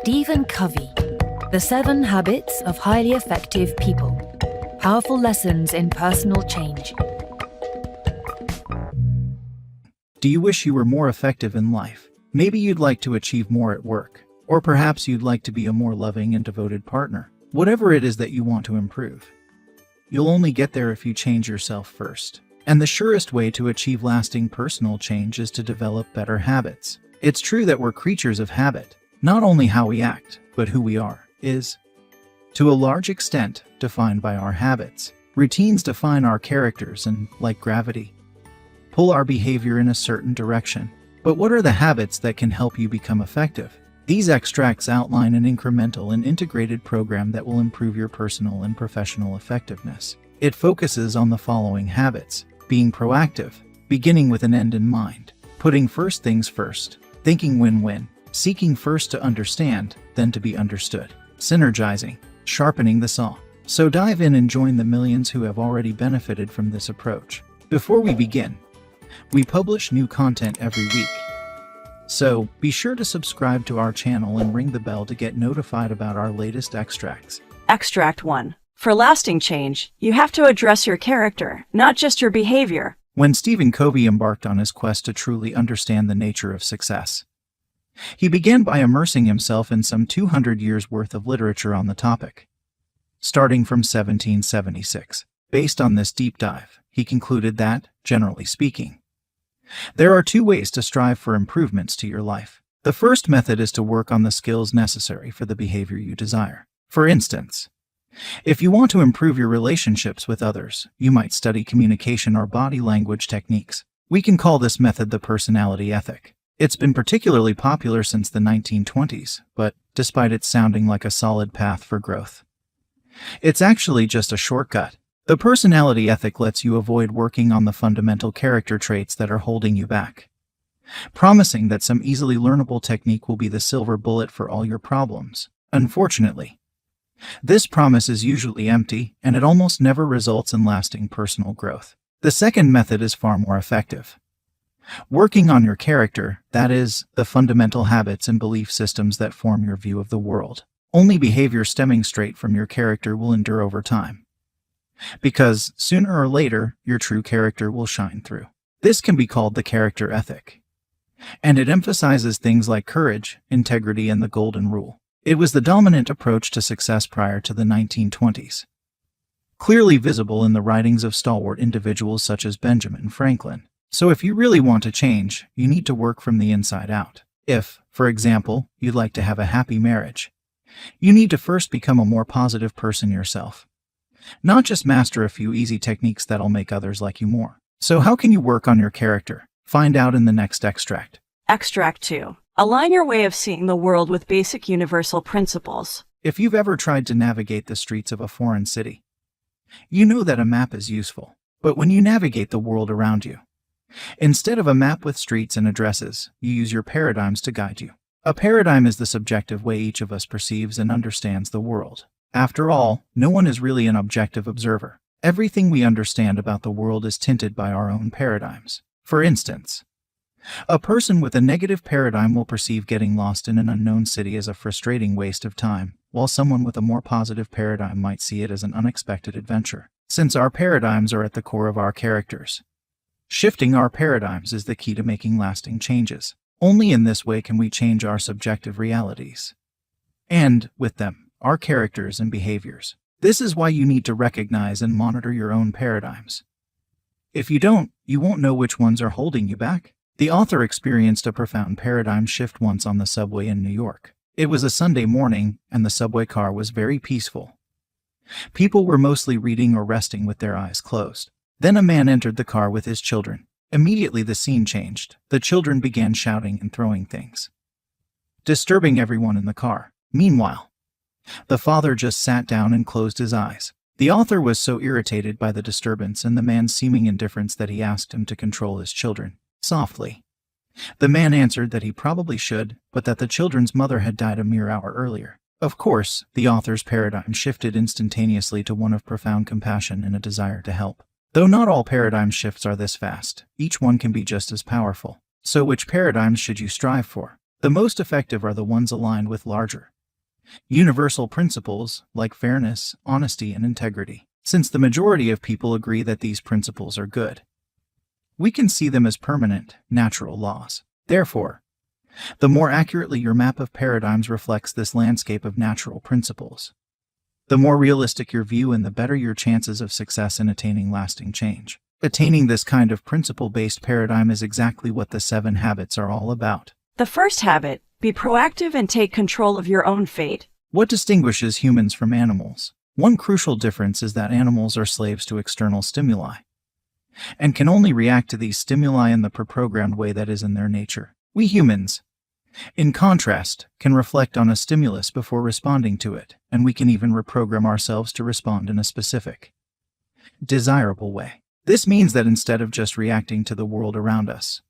Stephen Covey, The 7 Habits of Highly Effective People. Powerful lessons in personal change. Do you wish you were more effective in life? Maybe you'd like to achieve more at work, or perhaps you'd like to be a more loving and devoted partner. Whatever it is that you want to improve, you'll only get there if you change yourself first. And the surest way to achieve lasting personal change is to develop better habits. It's true that we're creatures of habit. Not only how we act, but who we are, is, to a large extent, defined by our habits. Routines define our characters and, like gravity, pull our behavior in a certain direction. But what are the habits that can help you become effective? These extracts outline an incremental and integrated program that will improve your personal and professional effectiveness. It focuses on the following habits: being proactive, beginning with an end in mind, putting first things first, thinking win-win, seeking first to understand, then to be understood, synergizing, sharpening the saw. So dive in and join the millions who have already benefited from this approach. Before we begin, we publish new content every week. So be sure to subscribe to our channel and ring the bell to get notified about our latest extracts. Extract 1. For lasting change, you have to address your character, not just your behavior. When Stephen Covey embarked on his quest to truly understand the nature of success, he began by immersing himself in some 200 years' worth of literature on the topic, starting from 1776. Based on this deep dive, he concluded that, generally speaking, there are 2 ways to strive for improvements to your life. The first method is to work on the skills necessary for the behavior you desire. For instance, if you want to improve your relationships with others, you might study communication or body language techniques. We can call this method the personality ethic. It's been particularly popular since the 1920s, but despite it sounding like a solid path for growth, it's actually just a shortcut. The personality ethic lets you avoid working on the fundamental character traits that are holding you back, promising that some easily learnable technique will be the silver bullet for all your problems. Unfortunately, this promise is usually empty, and it almost never results in lasting personal growth. The second method is far more effective. Working on your character, that is, the fundamental habits and belief systems that form your view of the world. Only behavior stemming straight from your character will endure over time, because sooner or later, your true character will shine through. This can be called the character ethic, and it emphasizes things like courage, integrity, and the golden rule. It was the dominant approach to success prior to the 1920s, clearly visible in the writings of stalwart individuals such as Benjamin Franklin. So if you really want to change, you need to work from the inside out. If, for example, you'd like to have a happy marriage, you need to first become a more positive person yourself, not just master a few easy techniques that'll make others like you more. So how can you work on your character? Find out in the next extract. Extract 2. Align your way of seeing the world with basic universal principles. If you've ever tried to navigate the streets of a foreign city, you know that a map is useful. But when you navigate the world around you, instead of a map with streets and addresses, you use your paradigms to guide you. A paradigm is the subjective way each of us perceives and understands the world. After all, no one is really an objective observer. Everything we understand about the world is tinted by our own paradigms. For instance, a person with a negative paradigm will perceive getting lost in an unknown city as a frustrating waste of time, while someone with a more positive paradigm might see it as an unexpected adventure. Since our paradigms are at the core of our characters, shifting our paradigms is the key to making lasting changes. Only in this way can we change our subjective realities, and, with them, our characters and behaviors. This is why you need to recognize and monitor your own paradigms. If you don't, you won't know which ones are holding you back. The author experienced a profound paradigm shift once on the subway in New York. It was a Sunday morning, and the subway car was very peaceful. People were mostly reading or resting with their eyes closed. Then a man entered the car with his children. Immediately the scene changed. The children began shouting and throwing things, disturbing everyone in the car. Meanwhile, the father just sat down and closed his eyes. The author was so irritated by the disturbance and the man's seeming indifference that he asked him to control his children. Softly, the man answered that he probably should, but that the children's mother had died a mere hour earlier. Of course, the author's paradigm shifted instantaneously to one of profound compassion and a desire to help. Though not all paradigm shifts are this fast, each one can be just as powerful. So which paradigms should you strive for? The most effective are the ones aligned with larger, Universal principles like fairness, honesty, and integrity. Since the majority of people agree that these principles are good, we can see them as permanent, natural laws. Therefore, the more accurately your map of paradigms reflects this landscape of natural principles, the more realistic your view and the better your chances of success in attaining lasting change. Attaining this kind of principle-based paradigm is exactly what the 7 habits are all about. The first habit, be proactive and take control of your own fate. What distinguishes humans from animals? One crucial difference is that animals are slaves to external stimuli and can only react to these stimuli in the pre-programmed way that is in their nature. We humans, in contrast, can reflect on a stimulus before responding to it, and we can even reprogram ourselves to respond in a specific, desirable way. This means that instead of just reacting to the world around us,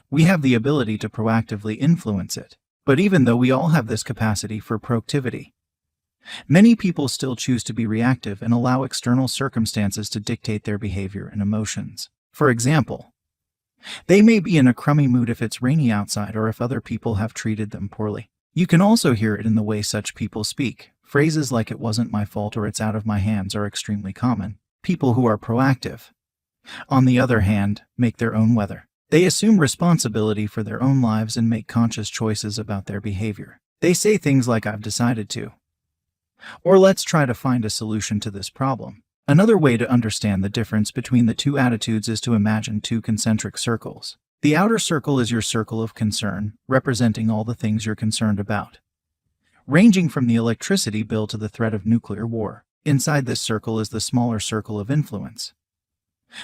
we have the ability to proactively influence it. But even though we all have this capacity for proactivity, many people still choose to be reactive and allow external circumstances to dictate their behavior and emotions. For example, they may be in a crummy mood if it's rainy outside or if other people have treated them poorly. You can also hear it in the way such people speak. Phrases like "it wasn't my fault" or "it's out of my hands" are extremely common. People who are proactive, on the other hand, make their own weather. They assume responsibility for their own lives and make conscious choices about their behavior. They say things like "I've decided to," or "let's try to find a solution to this problem." Another way to understand the difference between the two attitudes is to imagine 2 concentric circles. The outer circle is your circle of concern, representing all the things you're concerned about, ranging from the electricity bill to the threat of nuclear war. Inside this circle is the smaller circle of influence,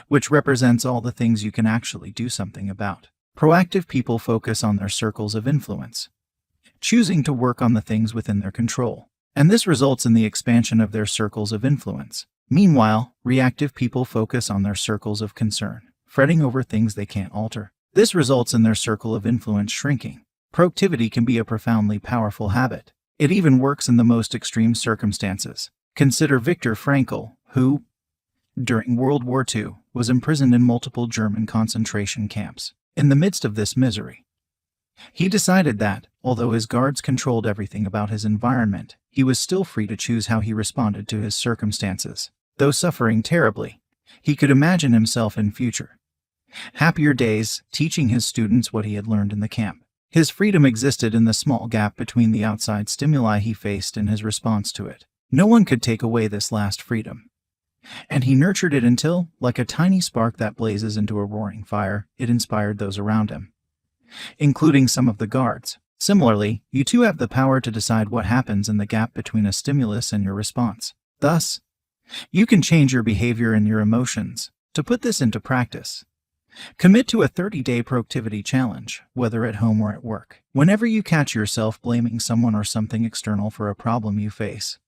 which represents all the things you can actually do something about. Proactive people focus on their circles of influence, choosing to work on the things within their control, and this results in the expansion of their circles of influence. Meanwhile, reactive people focus on their circles of concern, fretting over things they can't alter. This results in their circle of influence shrinking. Proactivity can be a profoundly powerful habit. It even works in the most extreme circumstances. Consider Viktor Frankl, who, during World War II, was imprisoned in multiple German concentration camps. In the midst of this misery, he decided that, although his guards controlled everything about his environment, he was still free to choose how he responded to his circumstances. Though suffering terribly, he could imagine himself in future happier days, teaching his students what he had learned in the camp. His freedom existed in the small gap between the outside stimuli he faced and his response to it. No one could take away this last freedom, and he nurtured it until, like a tiny spark that blazes into a roaring fire, it inspired those around him, including some of the guards. Similarly, you too have the power to decide what happens in the gap between a stimulus and your response. Thus, you can change your behavior and your emotions. To put this into practice, commit to a 30-day proactivity challenge, whether at home or at work. Whenever you catch yourself blaming someone or something external for a problem you face,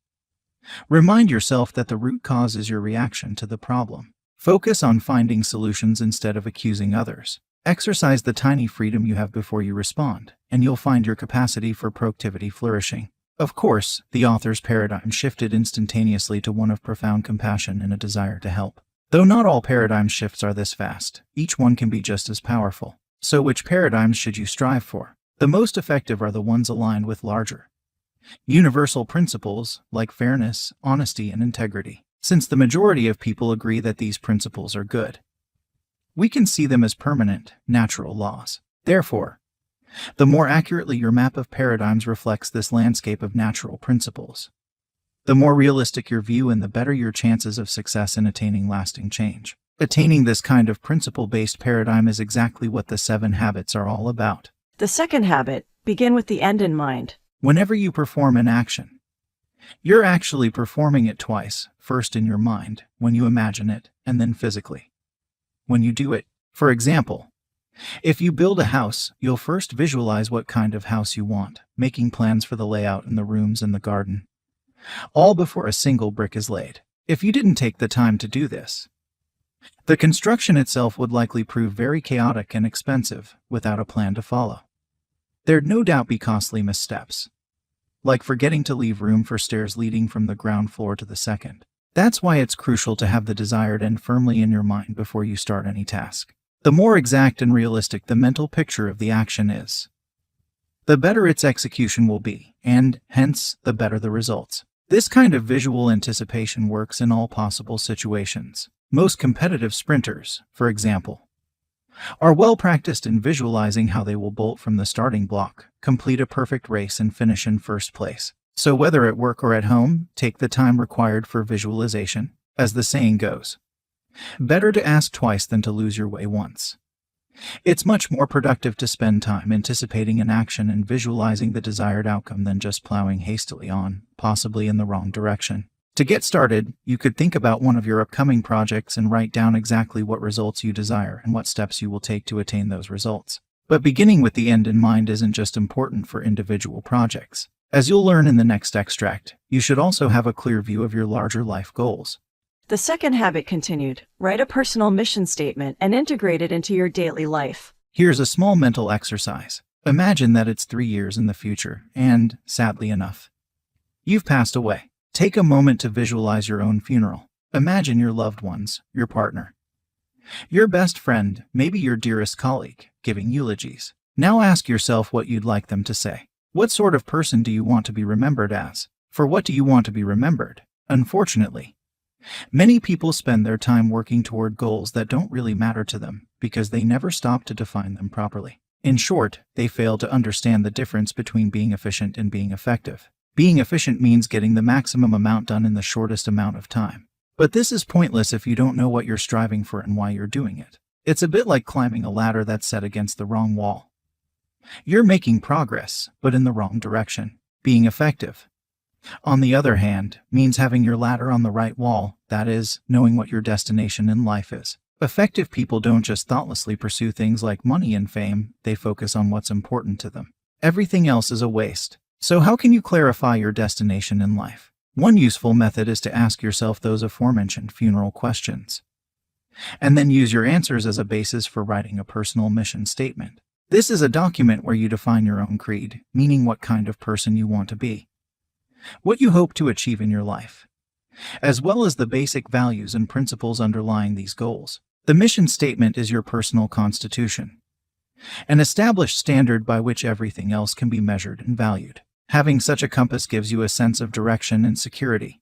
remind yourself that the root cause is your reaction to the problem. Focus on finding solutions instead of accusing others. Exercise the tiny freedom you have before you respond, and you'll find your capacity for proactivity flourishing. Of course, the author's paradigm shifted instantaneously to one of profound compassion and a desire to help. Though not all paradigm shifts are this fast, each one can be just as powerful. So which paradigms should you strive for? The most effective are the ones aligned with larger, universal principles like fairness, honesty, and integrity. Since the majority of people agree that these principles are good, we can see them as permanent, natural laws. Therefore, the more accurately your map of paradigms reflects this landscape of natural principles, the more realistic your view and the better your chances of success in attaining lasting change. Attaining this kind of principle-based paradigm is exactly what the 7 habits are all about. The second habit, begin with the end in mind. Whenever you perform an action, you're actually performing it twice, first in your mind, when you imagine it, and then physically, when you do it. For example, if you build a house, you'll first visualize what kind of house you want, making plans for the layout and the rooms and the garden, all before a single brick is laid. If you didn't take the time to do this, the construction itself would likely prove very chaotic and expensive without a plan to follow. There'd no doubt be costly missteps, like forgetting to leave room for stairs leading from the ground floor to the second. That's why it's crucial to have the desired end firmly in your mind before you start any task. The more exact and realistic the mental picture of the action is, the better its execution will be, and, hence, the better the results. This kind of visual anticipation works in all possible situations. Most competitive sprinters, for example, are well practiced in visualizing how they will bolt from the starting block, complete a perfect race, and finish in first place. So whether at work or at home, take the time required for visualization. As the saying goes, better to ask twice than to lose your way once. It's much more productive to spend time anticipating an action and visualizing the desired outcome than just plowing hastily on, possibly in the wrong direction. To get started, you could think about one of your upcoming projects and write down exactly what results you desire and what steps you will take to attain those results. But beginning with the end in mind isn't just important for individual projects. As you'll learn in the next extract, you should also have a clear view of your larger life goals. The second habit continued. Write a personal mission statement and integrate it into your daily life. Here's a small mental exercise. Imagine that it's 3 years in the future, and, sadly enough, you've passed away. Take a moment to visualize your own funeral. Imagine your loved ones, your partner, your best friend, maybe your dearest colleague, giving eulogies. Now ask yourself what you'd like them to say. What sort of person do you want to be remembered as? For what do you want to be remembered? Unfortunately, many people spend their time working toward goals that don't really matter to them because they never stop to define them properly. In short, they fail to understand the difference between being efficient and being effective. Being efficient means getting the maximum amount done in the shortest amount of time. But this is pointless if you don't know what you're striving for and why you're doing it. It's a bit like climbing a ladder that's set against the wrong wall. You're making progress, but in the wrong direction. Being effective, on the other hand, means having your ladder on the right wall, that is, knowing what your destination in life is. Effective people don't just thoughtlessly pursue things like money and fame, they focus on what's important to them. Everything else is a waste. So how can you clarify your destination in life? One useful method is to ask yourself those aforementioned funeral questions, and then use your answers as a basis for writing a personal mission statement. This is a document where you define your own creed, meaning what kind of person you want to be, what you hope to achieve in your life, as well as the basic values and principles underlying these goals. The mission statement is your personal constitution, an established standard by which everything else can be measured and valued. Having such a compass gives you a sense of direction and security,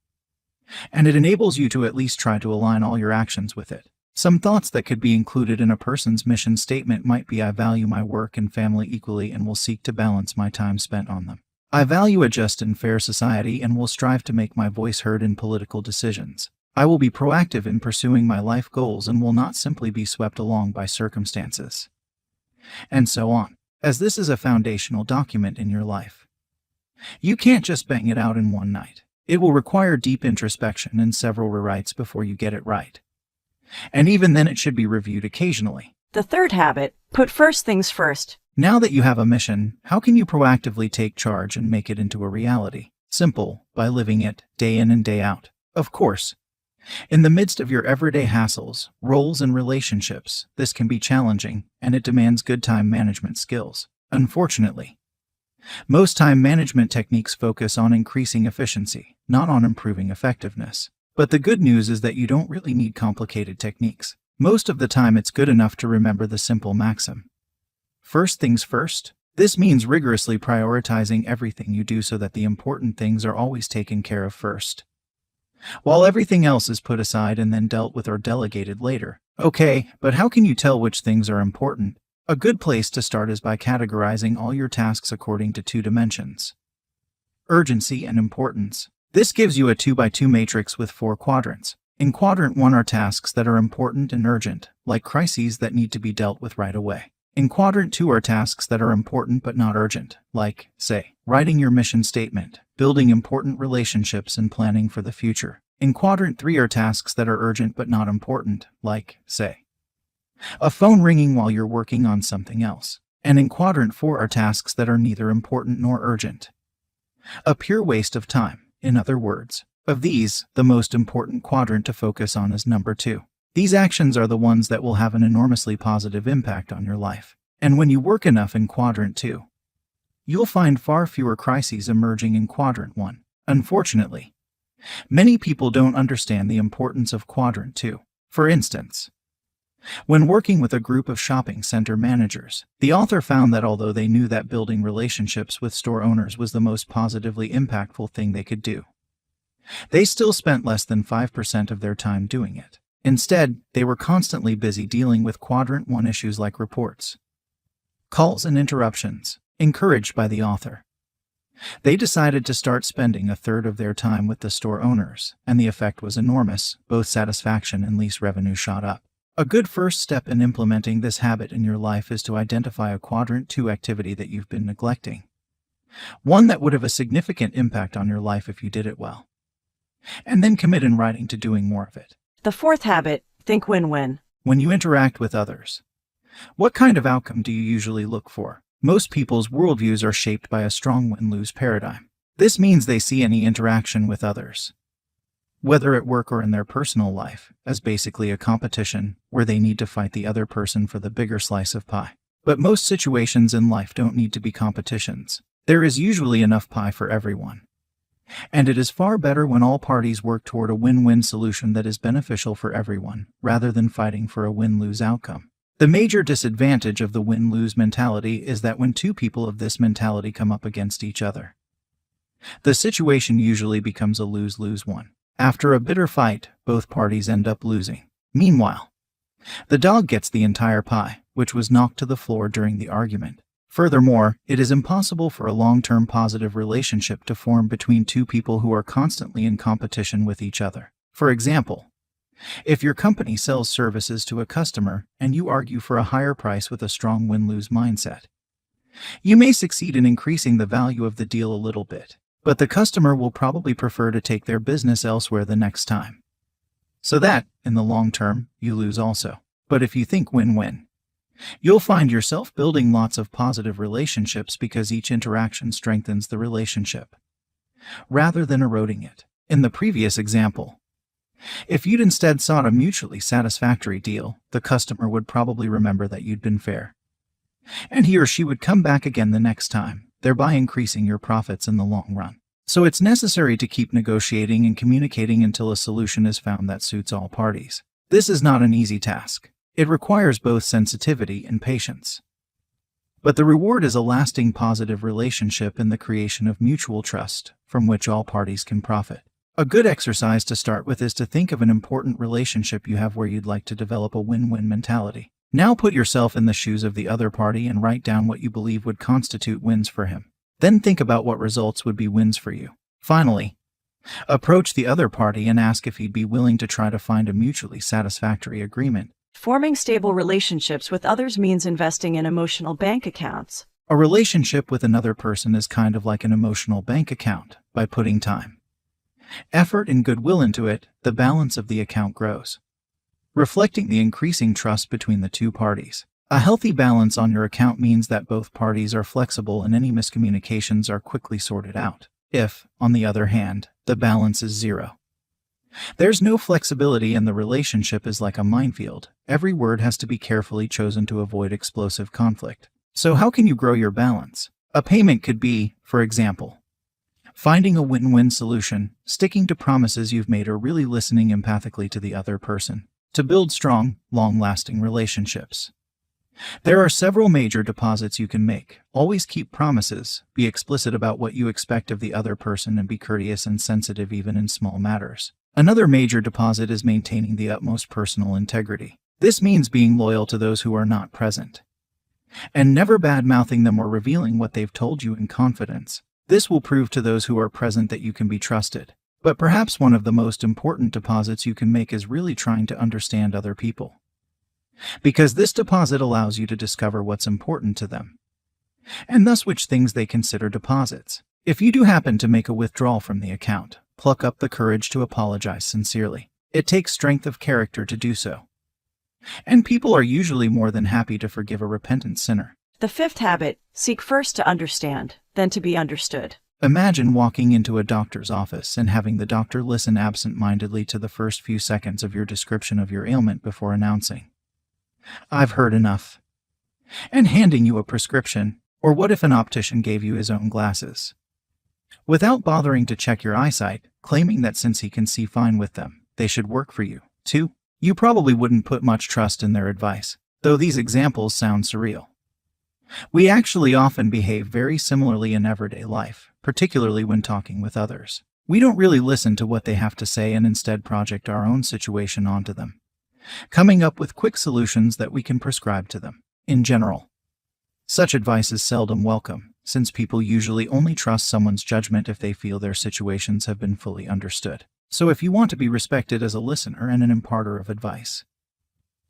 and it enables you to at least try to align all your actions with it. Some thoughts that could be included in a person's mission statement might be: I value my work and family equally and will seek to balance my time spent on them. I value a just and fair society and will strive to make my voice heard in political decisions. I will be proactive in pursuing my life goals and will not simply be swept along by circumstances. And so on. As this is a foundational document in your life, you can't just bang it out in one night. It will require deep introspection and several rewrites before you get it right. And even then, it should be reviewed occasionally. The third habit, put first things first. Now that you have a mission, how can you proactively take charge and make it into a reality? Simple, by living it, day in and day out. Of course, in the midst of your everyday hassles, roles, and relationships, this can be challenging, and it demands good time management skills. Unfortunately, most time management techniques focus on increasing efficiency, not on improving effectiveness. But the good news is that you don't really need complicated techniques. Most of the time, it's good enough to remember the simple maxim: first things first. This means rigorously prioritizing everything you do so that the important things are always taken care of first, while everything else is put aside and then dealt with or delegated later. Okay, but how can you tell which things are important? A good place to start is by categorizing all your tasks according to 2 dimensions: urgency and importance. This gives you a 2x2 matrix with 4 quadrants. In quadrant 1 are tasks that are important and urgent, like crises that need to be dealt with right away. In quadrant 2 are tasks that are important but not urgent, like, say, writing your mission statement, building important relationships, and planning for the future. In quadrant 3 are tasks that are urgent but not important, like, say, a phone ringing while you're working on something else. And in quadrant 4 are tasks that are neither important nor urgent, a pure waste of time. In other words, of these, the most important quadrant to focus on is number 2. These actions are the ones that will have an enormously positive impact on your life. And when you work enough in quadrant 2, you'll find far fewer crises emerging in quadrant 1. Unfortunately, many people don't understand the importance of quadrant 2. For instance, When working with a group of shopping center managers, the author found that although they knew that building relationships with store owners was the most positively impactful thing they could do, they still spent less than 5% of their time doing it. Instead, they were constantly busy dealing with Quadrant 1 issues like reports, calls, and interruptions. Encouraged by the author, they decided to start spending a third of their time with the store owners, and the effect was enormous. Both satisfaction and lease revenue shot up. A good first step in implementing this habit in your life is to identify a Quadrant 2 activity that you've been neglecting, one that would have a significant impact on your life if you did it well, and then commit in writing to doing more of it. The fourth habit, think win-win. When you interact with others, what kind of outcome do you usually look for? Most people's worldviews are shaped by a strong win-lose paradigm. This means they see any interaction with others, whether at work or in their personal life, as basically a competition where they need to fight the other person for the bigger slice of pie. But most situations in life don't need to be competitions. There is usually enough pie for everyone. And it is far better when all parties work toward a win-win solution that is beneficial for everyone, rather than fighting for a win-lose outcome. The major disadvantage of the win-lose mentality is that when two people of this mentality come up against each other, the situation usually becomes a lose-lose one. After a bitter fight, both parties end up losing. Meanwhile, the dog gets the entire pie, which was knocked to the floor during the argument. Furthermore, it is impossible for a long-term positive relationship to form between two people who are constantly in competition with each other. For example, if your company sells services to a customer and you argue for a higher price with a strong win-lose mindset, you may succeed in increasing the value of the deal a little bit, but the customer will probably prefer to take their business elsewhere the next time. So that, in the long term, you lose also. But if you think win-win, you'll find yourself building lots of positive relationships because each interaction strengthens the relationship, rather than eroding it. In the previous example, if you'd instead sought a mutually satisfactory deal, the customer would probably remember that you'd been fair, and he or she would come back again the next time, thereby increasing your profits in the long run. So it's necessary to keep negotiating and communicating until a solution is found that suits all parties. This is not an easy task. It requires both sensitivity and patience. But the reward is a lasting positive relationship and the creation of mutual trust, from which all parties can profit. A good exercise to start with is to think of an important relationship you have where you'd like to develop a win-win mentality. Now put yourself in the shoes of the other party and write down what you believe would constitute wins for him. Then think about what results would be wins for you. Finally, approach the other party and ask if he'd be willing to try to find a mutually satisfactory agreement. Forming stable relationships with others means investing in emotional bank accounts. A relationship with another person is kind of like an emotional bank account. By putting time, effort, and goodwill into it, the balance of the account grows, reflecting the increasing trust between the two parties. A healthy balance on your account means that both parties are flexible and any miscommunications are quickly sorted out. If, on the other hand, the balance is zero, there's no flexibility and the relationship is like a minefield. Every word has to be carefully chosen to avoid explosive conflict. So how can you grow your balance? A payment could be, for example, finding a win-win solution, sticking to promises you've made, or really listening empathically to the other person. To build strong, long-lasting relationships, there are several major deposits you can make. Always keep promises, be explicit about what you expect of the other person, and be courteous and sensitive even in small matters. Another major deposit is maintaining the utmost personal integrity. This means being loyal to those who are not present, and never bad-mouthing them or revealing what they've told you in confidence. This will prove to those who are present that you can be trusted. But perhaps one of the most important deposits you can make is really trying to understand other people, because this deposit allows you to discover what's important to them, and thus which things they consider deposits. If you do happen to make a withdrawal from the account, pluck up the courage to apologize sincerely. It takes strength of character to do so, and people are usually more than happy to forgive a repentant sinner. The fifth habit, seek first to understand, then to be understood. Imagine walking into a doctor's office and having the doctor listen absent-mindedly to the first few seconds of your description of your ailment before announcing, "I've heard enough," and handing you a prescription. Or what if an optician gave you his own glasses, without bothering to check your eyesight, claiming that since he can see fine with them, they should work for you? 2. You probably wouldn't put much trust in their advice, though these examples sound surreal. We actually often behave very similarly in everyday life, particularly when talking with others. We don't really listen to what they have to say and instead project our own situation onto them, coming up with quick solutions that we can prescribe to them. In general, such advice is seldom welcome, since people usually only trust someone's judgment if they feel their situations have been fully understood. So if you want to be respected as a listener and an imparter of advice,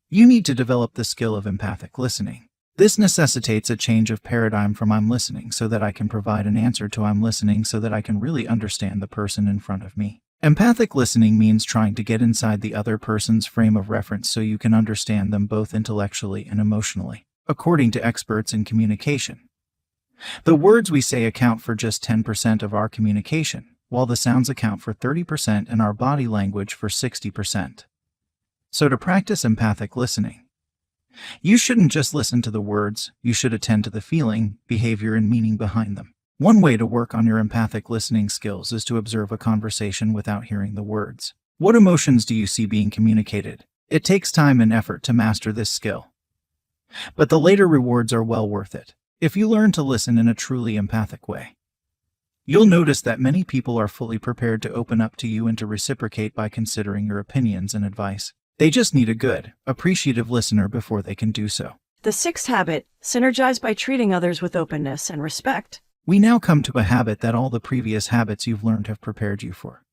you need to develop the skill of empathic listening. This necessitates a change of paradigm from I'm listening so that I can provide an answer to I'm listening so that I can really understand the person in front of me. Empathic listening means trying to get inside the other person's frame of reference so you can understand them both intellectually and emotionally. According to experts in communication, the words we say account for just 10% of our communication, while the sounds account for 30% and our body language for 60%. So to practice empathic listening, you shouldn't just listen to the words, you should attend to the feeling, behavior, and meaning behind them. One way to work on your empathic listening skills is to observe a conversation without hearing the words. What emotions do you see being communicated? It takes time and effort to master this skill, but the later rewards are well worth it. If you learn to listen in a truly empathic way, you'll notice that many people are fully prepared to open up to you and to reciprocate by considering your opinions and advice. They just need a good, appreciative listener before they can do so. The sixth habit, synergize by treating others with openness and respect. We now come to a habit that all the previous habits you've learned have prepared you for.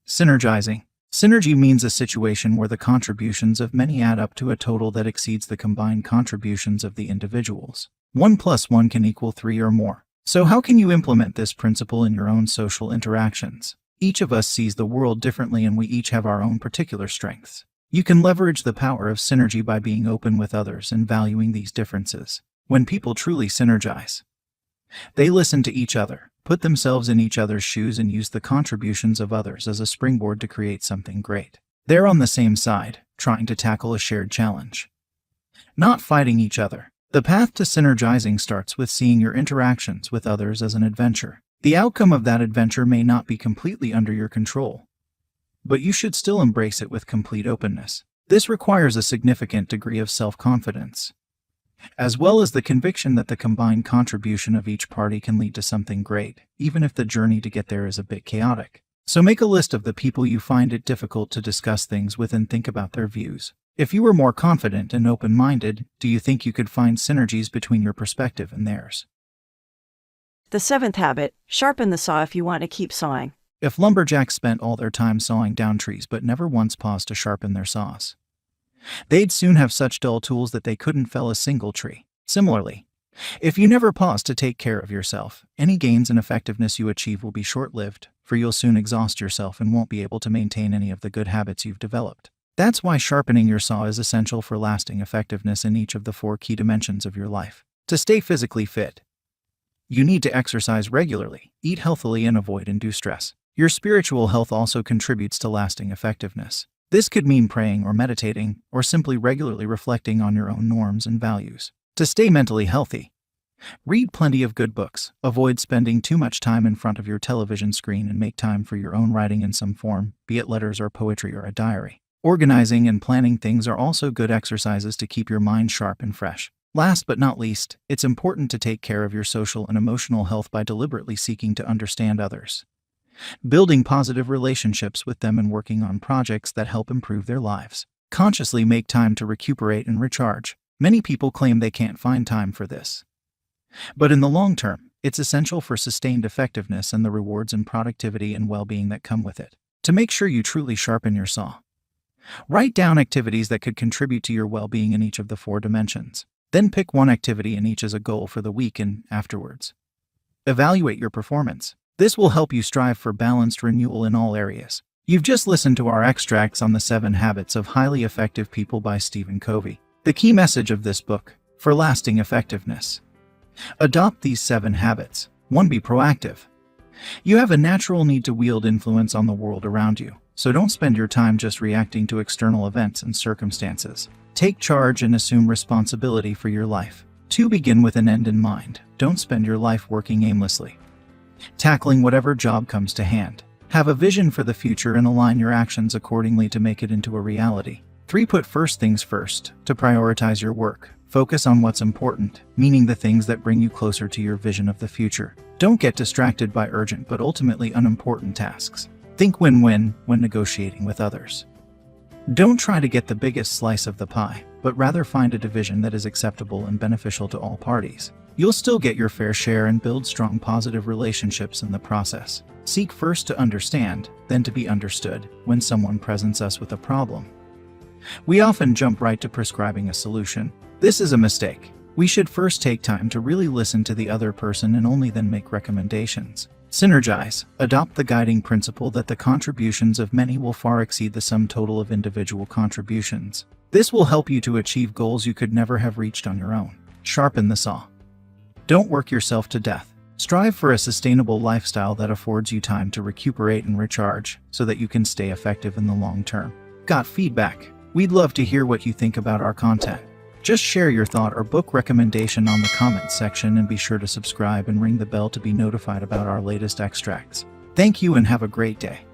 Synergizing. Synergy means a situation where the contributions of many add up to a total that exceeds the combined contributions of the individuals. 1 + 1 can equal 3 or more. So how can you implement this principle in your own social interactions? Each of us sees the world differently and we each have our own particular strengths. You can leverage the power of synergy by being open with others and valuing these differences. When people truly synergize, they listen to each other, put themselves in each other's shoes, and use the contributions of others as a springboard to create something great. They're on the same side, trying to tackle a shared challenge, not fighting each other. The path to synergizing starts with seeing your interactions with others as an adventure. The outcome of that adventure may not be completely under your control, but you should still embrace it with complete openness. This requires a significant degree of self-confidence, as well as the conviction that the combined contribution of each party can lead to something great, even if the journey to get there is a bit chaotic. So make a list of the people you find it difficult to discuss things with and think about their views. If you were more confident and open-minded, do you think you could find synergies between your perspective and theirs? The seventh habit, sharpen the saw if you want to keep sawing. If lumberjacks spent all their time sawing down trees but never once paused to sharpen their saws, they'd soon have such dull tools that they couldn't fell a single tree. Similarly, if you never pause to take care of yourself, any gains in effectiveness you achieve will be short-lived, for you'll soon exhaust yourself and won't be able to maintain any of the good habits you've developed. That's why sharpening your saw is essential for lasting effectiveness in each of the 4 key dimensions of your life. To stay physically fit, you need to exercise regularly, eat healthily, and avoid undue stress. Your spiritual health also contributes to lasting effectiveness. This could mean praying or meditating, or simply regularly reflecting on your own norms and values. To stay mentally healthy, read plenty of good books, avoid spending too much time in front of your television screen, and make time for your own writing in some form, be it letters or poetry or a diary. Organizing and planning things are also good exercises to keep your mind sharp and fresh. Last but not least, it's important to take care of your social and emotional health by deliberately seeking to understand others, building positive relationships with them, and working on projects that help improve their lives. Consciously make time to recuperate and recharge. Many people claim they can't find time for this, but in the long term, it's essential for sustained effectiveness and the rewards and productivity and well-being that come with it. To make sure you truly sharpen your saw, write down activities that could contribute to your well-being in each of the 4 dimensions. Then pick one activity in each as a goal for the week and, afterwards, evaluate your performance. This will help you strive for balanced renewal in all areas. You've just listened to our extracts on the 7 Habits of Highly Effective People by Stephen Covey. The key message of this book, for lasting effectiveness: adopt these 7 habits. 1. Be proactive. You have a natural need to wield influence on the world around you, so don't spend your time just reacting to external events and circumstances. Take charge and assume responsibility for your life. 2. Begin with an end in mind. Don't spend your life working aimlessly, tackling whatever job comes to hand. Have a vision for the future and align your actions accordingly to make it into a reality. 3. Put first things first. To prioritize your work, focus on what's important, meaning the things that bring you closer to your vision of the future. Don't get distracted by urgent but ultimately unimportant tasks. Think win-win when negotiating with others. Don't try to get the biggest slice of the pie, but rather find a division that is acceptable and beneficial to all parties. You'll still get your fair share and build strong positive relationships in the process. Seek first to understand, then to be understood when someone presents us with a problem. We often jump right to prescribing a solution. This is a mistake. We should first take time to really listen to the other person and only then make recommendations. Synergize. Adopt the guiding principle that the contributions of many will far exceed the sum total of individual contributions. This will help you to achieve goals you could never have reached on your own. Sharpen the saw. Don't work yourself to death. Strive for a sustainable lifestyle that affords you time to recuperate and recharge so that you can stay effective in the long term. Got feedback? We'd love to hear what you think about our content. Just share your thought or book recommendation on the comments section, and be sure to subscribe and ring the bell to be notified about our latest extracts. Thank you and have a great day.